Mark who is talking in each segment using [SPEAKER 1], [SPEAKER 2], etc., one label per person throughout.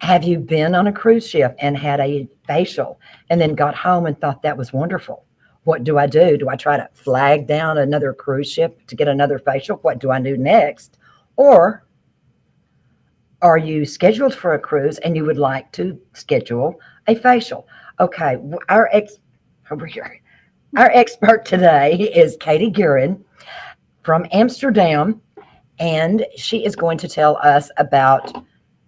[SPEAKER 1] Have you been on a cruise ship and had a facial and then got home and thought that was wonderful? What do I do? Do I try to flag down another cruise ship to get another facial? What do I do next? Or are you scheduled for a cruise and you would like to schedule a facial? Okay, our over here, our expert today is Katie Guerin from Amsterdam, and she is going to tell us about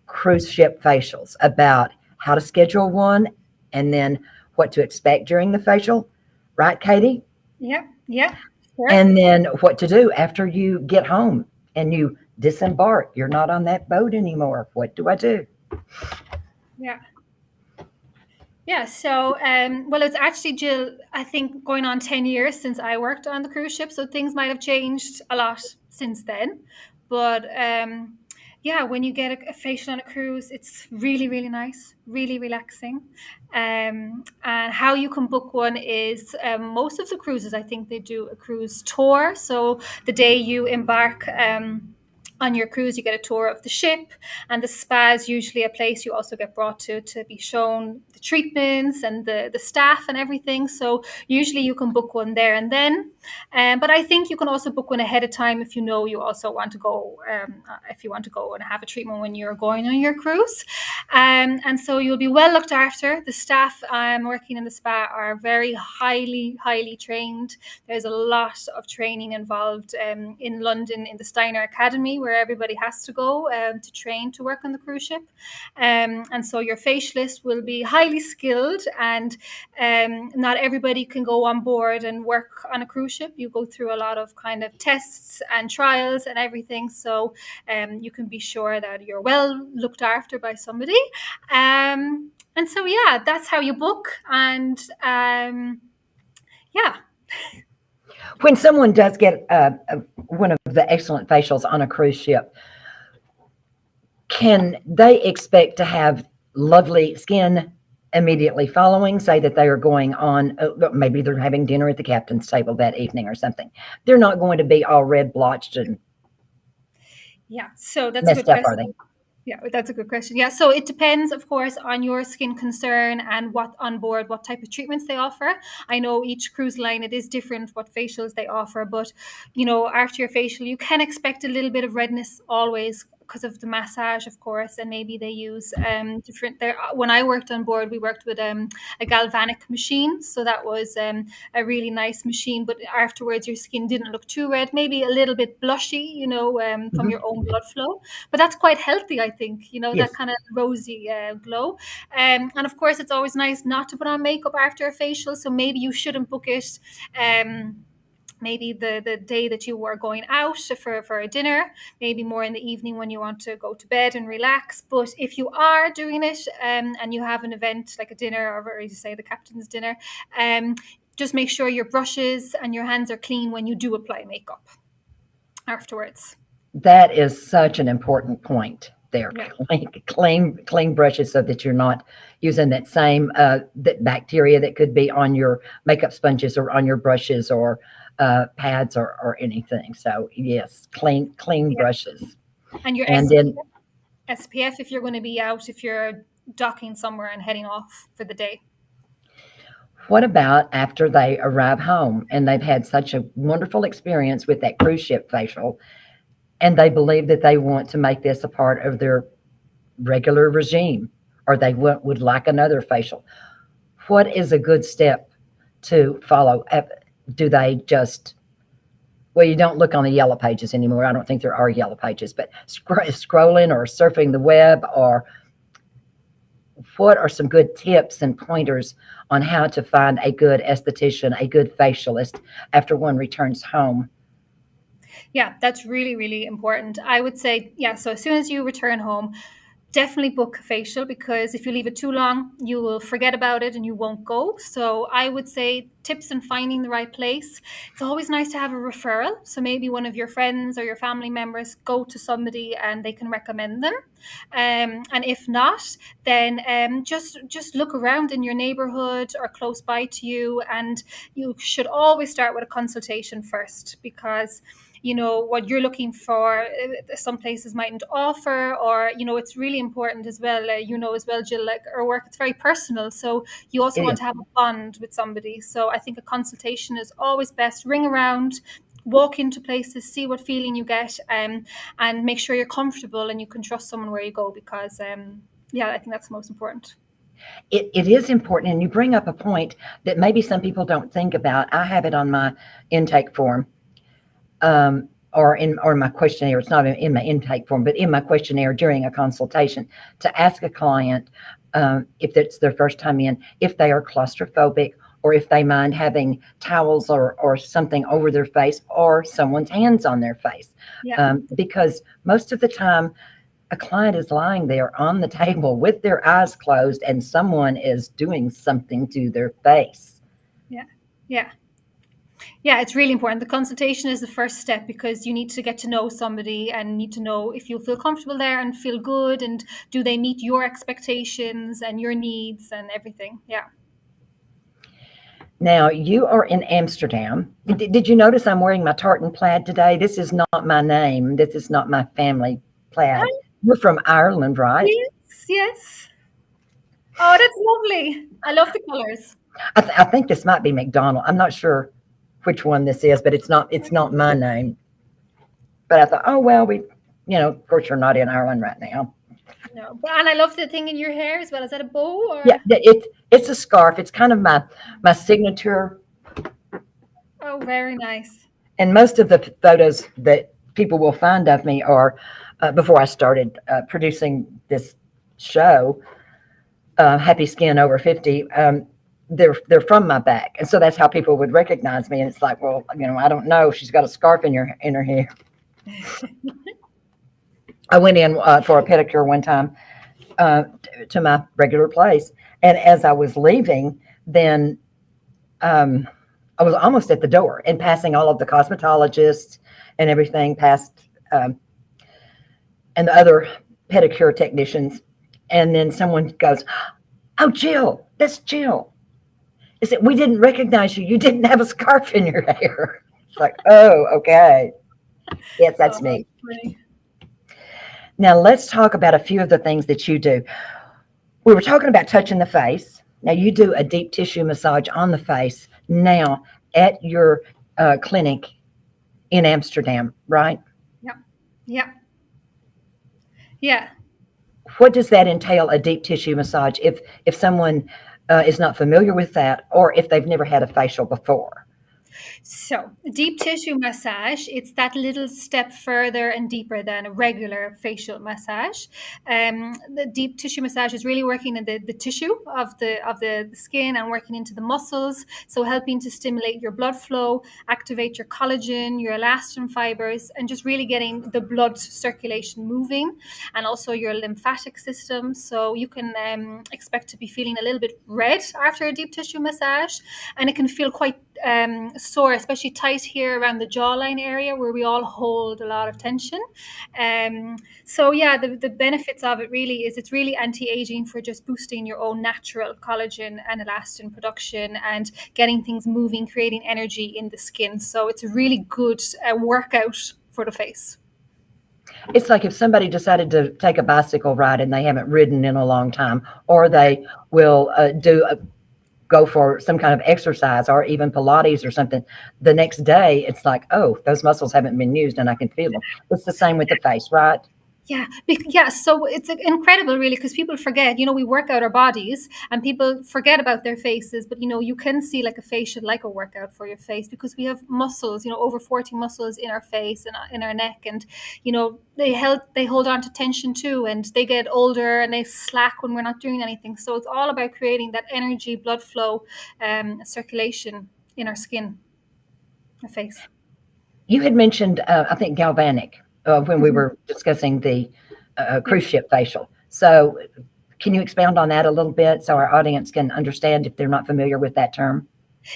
[SPEAKER 1] cruise ship facials, about how to schedule one, and then what to expect during the facial. Right, Katie?
[SPEAKER 2] Yeah, yeah, sure.
[SPEAKER 1] And then what to do after you get home and you disembark. You're not on that boat anymore. What do I do?
[SPEAKER 2] Yeah. Yeah, so well, it's actually, Jill, I think going on 10 years since I worked on the cruise ship, so things might have changed a lot since then. But yeah, when you get a facial on a cruise, it's really, really nice, really relaxing. And how you can book one is most of the cruises, I think they do a cruise tour. So the day you embark, on your cruise, you get a tour of the ship, and the spa is usually a place you also get brought to be shown the treatments and the staff and everything. So usually you can book one there and then. But I think you can also book one ahead of time if you know you also want to go, if you want to go and have a treatment when you're going on your cruise. And so you'll be well looked after. The staff working in the spa are very highly, highly trained. There's a lot of training involved in London in the Steiner Academy, where everybody has to go to train to work on the cruise ship. And so your facialist will be highly skilled, and not everybody can go on board and work on a cruise ship. You go through a lot of kind of tests and trials and everything. So you can be sure that you're well looked after by somebody. And so, yeah, that's how you book. And yeah.
[SPEAKER 1] When someone does get one of the excellent facials on a cruise ship, can they expect to have lovely skin immediately following? Say that they are going on, maybe they're having dinner at the captain's table that evening or something. They're not going to be all red blotched and
[SPEAKER 2] Yeah, so that's a good
[SPEAKER 1] messed up, are
[SPEAKER 2] question.
[SPEAKER 1] they?
[SPEAKER 2] Yeah, that's a good question. Yeah, so it depends, of course, on your skin concern and what on board, what type of treatments they offer. I know each cruise line, it is different what facials they offer, but after your facial, you can expect a little bit of redness always because of the massage, of course, and maybe they use different. There, when I worked on board, we worked with a galvanic machine, so that was a really nice machine. But afterwards, your skin didn't look too red, maybe a little bit blushy, from
[SPEAKER 1] Mhm.
[SPEAKER 2] your own blood flow. But that's quite healthy, I think, that
[SPEAKER 1] Yes.
[SPEAKER 2] kind of rosy glow. And of course, it's always nice not to put on makeup after a facial. So maybe you shouldn't book it. Maybe the day that you were going out for a dinner, maybe more in the evening when you want to go to bed and relax. But if you are doing it and you have an event like a dinner, or as you say, the captain's dinner, just make sure your brushes and your hands are clean when you do apply makeup afterwards.
[SPEAKER 1] That is such an important point there.
[SPEAKER 2] Yeah.
[SPEAKER 1] Clean brushes so that you're not using that same that bacteria that could be on your makeup sponges or on your brushes or pads or anything. So yes, clean
[SPEAKER 2] Yeah.
[SPEAKER 1] brushes.
[SPEAKER 2] And your
[SPEAKER 1] And then
[SPEAKER 2] SPF if you're going to be out, if you're docking somewhere and heading off for the day.
[SPEAKER 1] what about after they arrive home and they've had such a wonderful experience with that cruise ship facial, and they believe that they want to make this a part of their regular regime, or they would like another facial? What is a good step to follow? Do they just, well, you don't look on the yellow pages anymore. I don't think there are yellow pages, but scrolling or surfing the web, or what are some good tips and pointers on how to find a good esthetician, a good facialist after one returns home?
[SPEAKER 2] Yeah, that's really, really important. I would say, yeah, so as soon as you return home, definitely book a facial, because if you leave it too long, you will forget about it and you won't go. So I would say tips in finding the right place. It's always nice to have a referral. So maybe one of your friends or your family members go to somebody and they can recommend them. And if not, then just look around in your neighborhood or close by to you. And you should always start with a consultation first, because what you're looking for, some places mightn't offer, or it's really important as well, as well, Jill, like our work, it's very personal, so you also
[SPEAKER 1] It
[SPEAKER 2] want
[SPEAKER 1] is.
[SPEAKER 2] to have a bond with somebody. So I think a consultation is always best. Ring around, walk into places, see what feeling you get, and make sure you're comfortable and you can trust someone where you go, because I think that's most important.
[SPEAKER 1] It is important, and you bring up a point that maybe some people don't think about. I have it on my intake form, or my questionnaire. It's not in my intake form, but in my questionnaire during a consultation, to ask a client, if it's their first time in, if they are claustrophobic, or if they mind having towels or something over their face, or someone's hands on their face.
[SPEAKER 2] Yeah.
[SPEAKER 1] Because most of the time, a client is lying there on the table with their eyes closed, and someone is doing something to their face.
[SPEAKER 2] Yeah. Yeah. Yeah, it's really important. The consultation is the first step, because you need to get to know somebody and need to know if you feel comfortable there and feel good, and do they meet your expectations and your needs and everything. Yeah.
[SPEAKER 1] Now, you are in Amsterdam. Did you notice I'm wearing my tartan plaid today? This is not my name. This is not my family plaid.
[SPEAKER 2] Oh,
[SPEAKER 1] You're from Ireland, right?
[SPEAKER 2] yes, yes. Oh, that's lovely. I love the colors.
[SPEAKER 1] I think this might be McDonald. I'm not sure which one this is, but it's not my name. But I thought, oh well, of course you're not in Ireland right now.
[SPEAKER 2] No, and I love the thing in your hair as well. Is that a bow
[SPEAKER 1] Yeah,
[SPEAKER 2] or?
[SPEAKER 1] it's a scarf. It's kind of my signature.
[SPEAKER 2] Oh, very nice.
[SPEAKER 1] And most of the photos that people will find of me are before I started producing this show, Happy Skin Over 50. They're from my back, and so that's how people would recognize me. And it's like, well, I don't know. She's got a scarf in her hair. I went in for a pedicure one time to my regular place, and as I was leaving, then I was almost at the door and passing all of the cosmetologists and everything, past and the other pedicure technicians, and then someone goes, "Oh, Jill, that's Jill." Is it? We didn't recognize you. You didn't have a scarf in your hair. It's like, oh, okay. Yes, that's
[SPEAKER 2] Oh,
[SPEAKER 1] me.
[SPEAKER 2] pretty.
[SPEAKER 1] Now let's talk about a few of the things that you do. We were talking about touching the face. Now you do a deep tissue massage on the face now at your clinic in Amsterdam, right?
[SPEAKER 2] Yeah. Yeah. Yeah.
[SPEAKER 1] What does that entail, a deep tissue massage, if someone is not familiar with that, or if they've never had a facial before?
[SPEAKER 2] So, deep tissue massage, it's that little step further and deeper than a regular facial massage. The deep tissue massage is really working in the tissue of the skin and working into the muscles. So, helping to stimulate your blood flow, activate your collagen, your elastin fibers, and just really getting the blood circulation moving, and also your lymphatic system. So, you can expect to be feeling a little bit red after a deep tissue massage, and it can feel quite sore, especially tight here around the jawline area where we all hold a lot of tension. So yeah, the benefits of it really is it's really anti-aging, for just boosting your own natural collagen and elastin production and getting things moving, creating energy in the skin. So it's a really good workout for the face.
[SPEAKER 1] It's like if somebody decided to take a bicycle ride and they haven't ridden in a long time, or they will go for some kind of exercise or even Pilates or something. The next day, it's like, oh, those muscles haven't been used and I can feel them. It's the same with the face, right?
[SPEAKER 2] Yeah, yeah. So it's incredible, really, because people forget. We work out our bodies, and people forget about their faces. But you can see like a facial, like a workout for your face, because we have muscles. Over 40 muscles in our face and in our neck, and they hold on to tension too, and they get older and they slack when we're not doing anything. So it's all about creating that energy, blood flow, circulation in our skin, our face.
[SPEAKER 1] You had mentioned, I think, galvanic when we were discussing the cruise ship facial. So, can you expound on that a little bit so our audience can understand if they're not familiar with that term?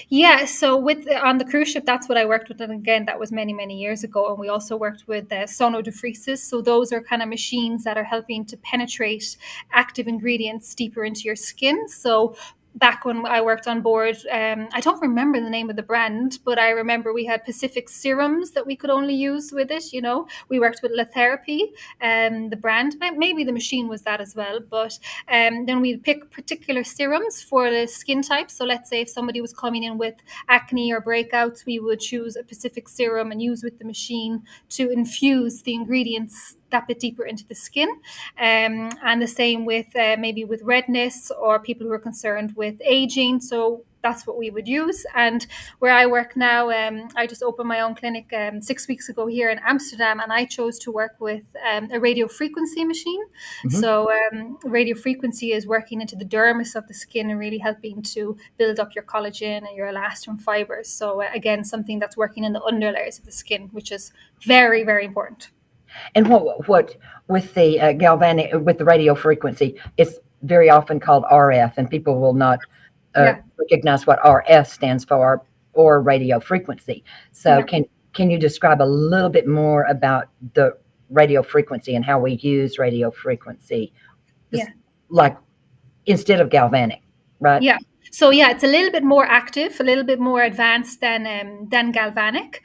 [SPEAKER 2] Yeah, so on the cruise ship, that's what I worked with, and again, that was many, many years ago. And we also worked with sonodifresis. So those are kind of machines that are helping to penetrate active ingredients deeper into your skin. So back when I worked on board, I don't remember the name of the brand, but I remember we had Pacific serums that we could only use with it. You know, we worked with La Therapy, the brand. Maybe the machine was that as well. But then we'd pick particular serums for the skin type. So let's say if somebody was coming in with acne or breakouts, we would choose a Pacific serum and use with the machine to infuse the ingredients that bit deeper into the skin. And the same with maybe with redness or people who are concerned with aging. So that's what we would use. And where I work now, I just opened my own clinic 6 weeks ago here in Amsterdam, and I chose to work with a radio frequency machine. So radio frequency is working into the dermis of the skin and really helping to build up your collagen and your elastin fibers. So again, something that's working in the underlayers of the skin, which is very, very important.
[SPEAKER 1] And what with the galvanic, with the radio frequency, it's very often called RF, and people will not recognize what RF stands for, or radio frequency. So can you describe a little bit more about the radio frequency and how we use radio frequency, like instead of galvanic, right?
[SPEAKER 2] Yeah. So it's a little bit more active, a little bit more advanced than galvanic.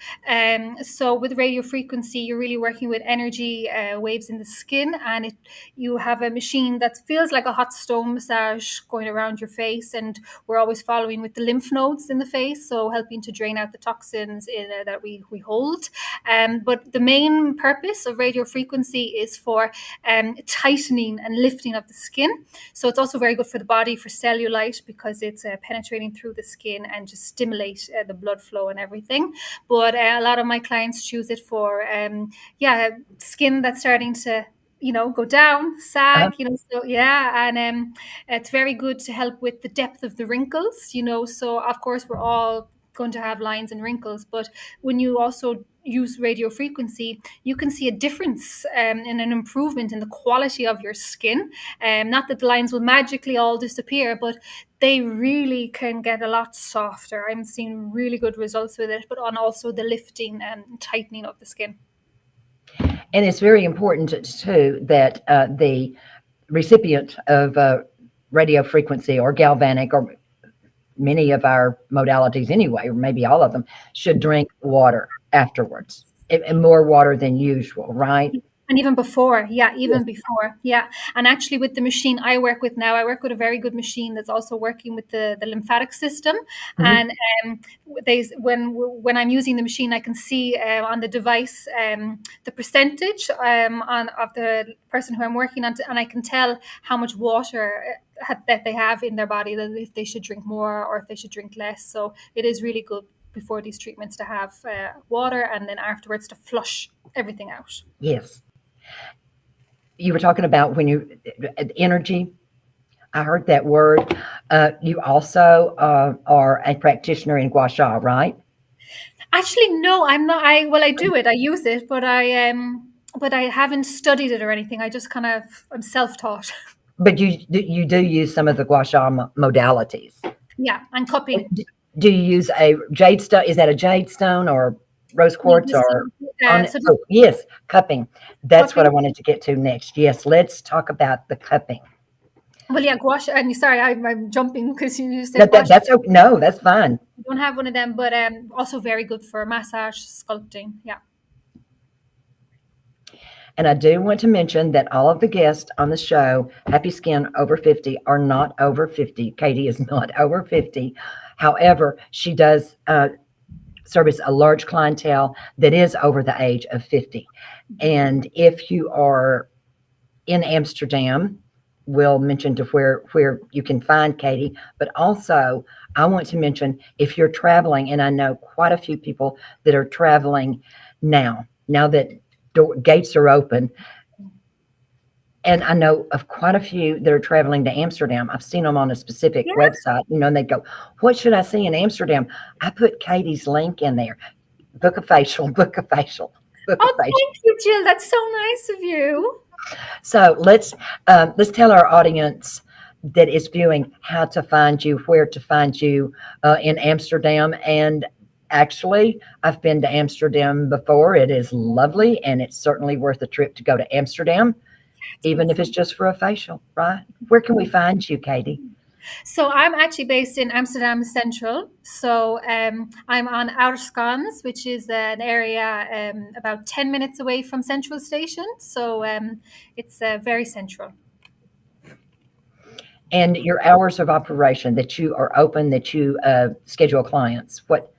[SPEAKER 2] So with radio frequency, you're really working with energy waves in the skin, and you have a machine that feels like a hot stone massage going around your face, and we're always following with the lymph nodes in the face, so helping to drain out the toxins that we hold. But the main purpose of radio frequency is for tightening and lifting of the skin. So it's also very good for the body, for cellulite, because it's penetrating through the skin and just stimulate the blood flow and everything. But a lot of my clients choose it for skin that's starting to go down, sag, so and it's very good to help with the depth of the wrinkles, so of course we're all going to have lines and wrinkles, but when you also use radio frequency, you can see a difference and an improvement in the quality of your skin. Not that the lines will magically all disappear, but they really can get a lot softer. I'm seeing really good results with it, but on also the lifting and tightening of the skin.
[SPEAKER 1] And it's very important too that the recipient of radio frequency or galvanic, or many of our modalities anyway, or maybe all of them, should drink water afterwards, and more water than usual, right?
[SPEAKER 2] And even before, before. And actually with the machine I work with now, I work with a very good machine that's also working with the lymphatic system. And when I'm using the machine, I can see on the device the percentage of the person who I'm working on, and I can tell how much water that they have in their body, that if they should drink more or if they should drink less. So it is really good before these treatments to have water, and then afterwards to flush everything out.
[SPEAKER 1] Yes. You were talking about energy. I heard that word. You also are a practitioner in gua sha, right?
[SPEAKER 2] Actually, no, I'm not. I do it. I use it, but I haven't studied it or anything. I just I'm self-taught.
[SPEAKER 1] But you do use some of the gua sha modalities.
[SPEAKER 2] Yeah, and cupping.
[SPEAKER 1] Do you use a jade stone? Is that a jade stone or rose quartz yes, cupping. That's what I wanted to get to next. Yes, let's talk about the cupping.
[SPEAKER 2] Well, gua sha, and sorry, I'm jumping because you said
[SPEAKER 1] that's okay. No, that's fine.
[SPEAKER 2] I don't have one of them, but also very good for massage, sculpting. Yeah.
[SPEAKER 1] And I do want to mention that all of the guests on the show, Happy Skin Over 50, are not over 50. Katie is not over 50. However, she does service a large clientele that is over the age of 50. And if you are in Amsterdam, we'll mention to where you can find Katie. But also, I want to mention, if you're traveling, and I know quite a few people that are traveling now that gates are open. And I know of quite a few that are traveling to Amsterdam. I've seen them on a specific website, and they go, what should I see in Amsterdam? I put Katie's link in there. Book a facial, book a facial, book a facial.
[SPEAKER 2] Thank you, Jill. That's so nice of you.
[SPEAKER 1] So let's tell our audience that is viewing how to find you, where to find you in Amsterdam. And actually, I've been to Amsterdam before. It is lovely, and it's certainly worth a trip to go to Amsterdam, even if it's just for a facial, right? Where can we find you, Katie?
[SPEAKER 2] So I'm actually based in Amsterdam Central. So I'm on Ouderscans, which is an area about 10 minutes away from Central Station. So it's very central.
[SPEAKER 1] And your hours of operation that you are open, that you schedule clients, what?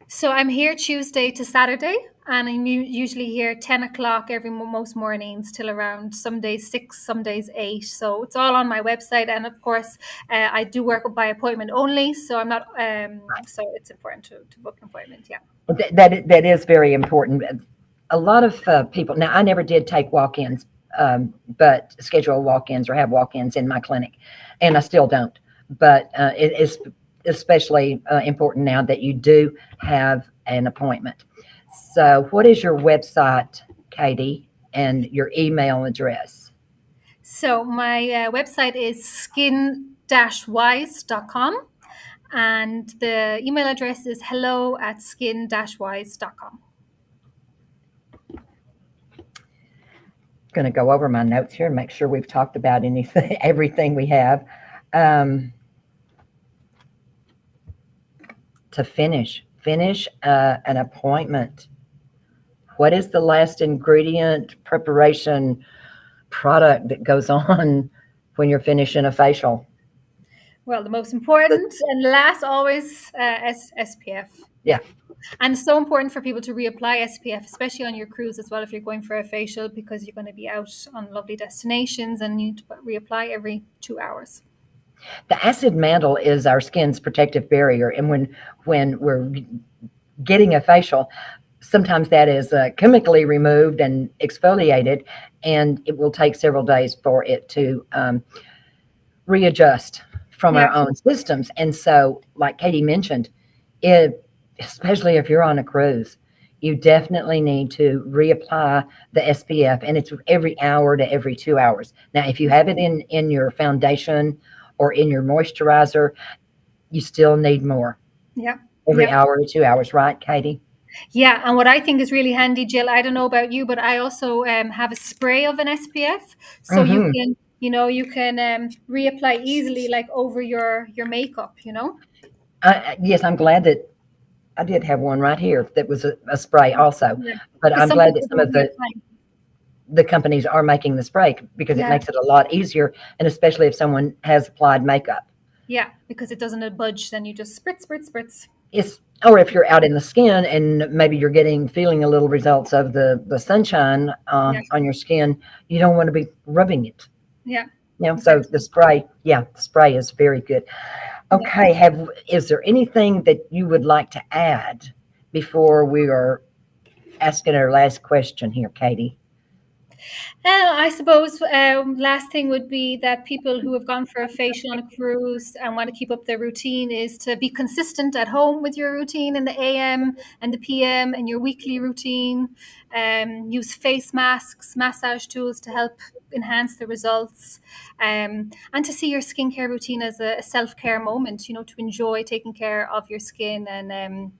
[SPEAKER 2] So I'm here Tuesday to Saturday, and I'm usually here 10 o'clock most mornings till around some days 6, some days 8. So it's all on my website. And of course, I do work by appointment only. So I'm not, so it's important to book an appointment. Yeah.
[SPEAKER 1] That is very important. A lot of people, now I never did take walk-ins, but schedule walk-ins or have walk-ins in my clinic, and I still don't. But it is especially important now that you do have an appointment. So what is your website, Katie, and your email address?
[SPEAKER 2] So my website is skin-wise.com, and the email address is hello@skin-wise.com.
[SPEAKER 1] Going to go over my notes here and make sure we've talked about anything, everything we have. To finish an appointment. What is the last ingredient, preparation, product that goes on when you're finishing a facial?
[SPEAKER 2] Well, the most important and last always SPF.
[SPEAKER 1] Yeah.
[SPEAKER 2] And it's so important for people to reapply SPF, especially on your cruise as well if you're going for a facial, because you're going to be out on lovely destinations and you need to reapply every 2 hours.
[SPEAKER 1] The acid mantle is our skin's protective barrier, and when we're getting a facial, sometimes that is chemically removed and exfoliated, and it will take several days for it to readjust from our own systems. And so, like Katie mentioned, especially if you're on a cruise, you definitely need to reapply the SPF, and it's every hour to every 2 hours. Now, if you have it in your foundation or in your moisturizer, you still need more.
[SPEAKER 2] Yeah.
[SPEAKER 1] Every hour to 2 hours, right, Katie?
[SPEAKER 2] Yeah, and what I think is really handy, Jill, I don't know about you, but I also have a spray of an SPF, so you can reapply easily, like over your makeup.
[SPEAKER 1] Yes, I'm glad that I did have one right here that was a spray also.
[SPEAKER 2] Yeah.
[SPEAKER 1] But I'm glad that some of the companies are making the spray, because it makes it a lot easier, and especially if someone has applied makeup.
[SPEAKER 2] Yeah, because it doesn't budge, then you just spritz, spritz, spritz.
[SPEAKER 1] Or if you're out in the skin and maybe you're feeling a little results of the sunshine on your skin, you don't want to be rubbing it.
[SPEAKER 2] Yeah.
[SPEAKER 1] So the spray is very good. Okay, is there anything that you would like to add before we are asking our last question here, Katie?
[SPEAKER 2] I suppose last thing would be that people who have gone for a facial on a cruise and want to keep up their routine is to be consistent at home with your routine in the AM and the PM and your weekly routine. Use face masks, massage tools to help enhance the results, and to see your skincare routine as a self-care moment, to enjoy taking care of your skin. And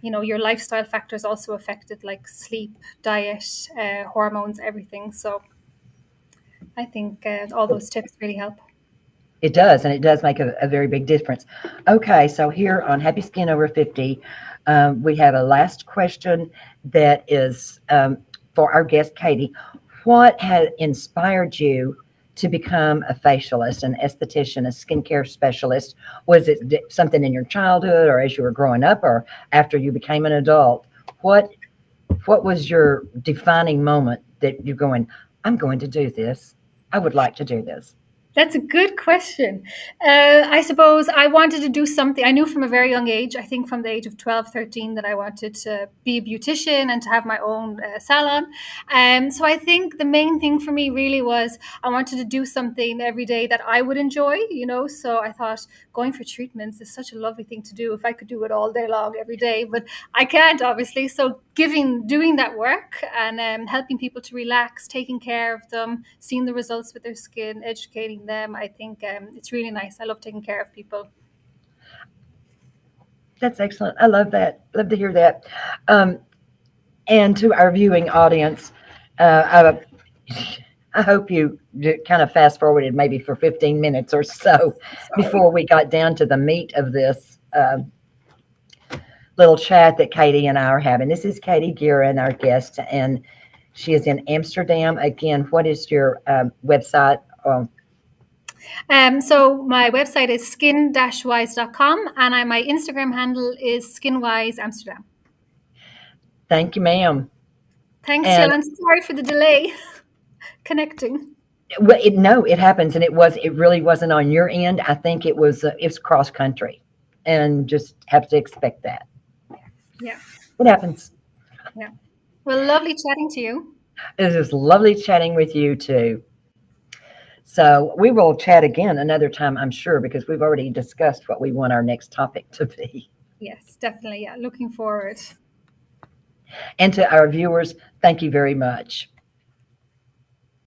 [SPEAKER 2] your lifestyle factors also affected, like sleep, diet, hormones, everything. So I think all those tips really help.
[SPEAKER 1] It does, and it does make a very big difference. Okay, so here on Happy Skin Over 50, we have a last question that is for our guest, Katie. What has inspired you to become a facialist, an esthetician, a skincare specialist? Was it something in your childhood, or as you were growing up, or after you became an adult? What was your defining moment that you're going, I'm going to do this? I would like to do this.
[SPEAKER 2] That's a good question. I suppose I wanted to do something. I knew from a very young age, I think from the age of 12, 13, that I wanted to be a beautician and to have my own salon. So I think the main thing for me really was I wanted to do something every day that I would enjoy, So I thought going for treatments is such a lovely thing to do if I could do it all day long, every day. But I can't, obviously. So doing that work and helping people to relax, taking care of them, seeing the results with their skin, educating them, I think it's really nice. I love taking care of people.
[SPEAKER 1] That's excellent. I love that. Love to hear that. And to our viewing audience, I hope you kind of fast forwarded maybe for 15 minutes or so before we got down to the meat of this little chat that Katie and I are having. This is Katie Guerin, our guest, and she is in Amsterdam. Again, what is your website?
[SPEAKER 2] So my website is skin-wise.com, and my Instagram handle is skinwiseamsterdam.
[SPEAKER 1] Thank you, ma'am.
[SPEAKER 2] Thanks,
[SPEAKER 1] And-
[SPEAKER 2] Jill. I'm sorry for the delay connecting.
[SPEAKER 1] Well, no, it happens, and it really wasn't on your end. I think it's cross country, and just have to expect that.
[SPEAKER 2] Yeah.
[SPEAKER 1] It happens.
[SPEAKER 2] Yeah. Well, lovely chatting to you.
[SPEAKER 1] It was lovely chatting with you too. So we will chat again another time, I'm sure, because we've already discussed what we want our next topic to be.
[SPEAKER 2] Yes, definitely. Yeah. Looking forward.
[SPEAKER 1] And to our viewers, thank you very much.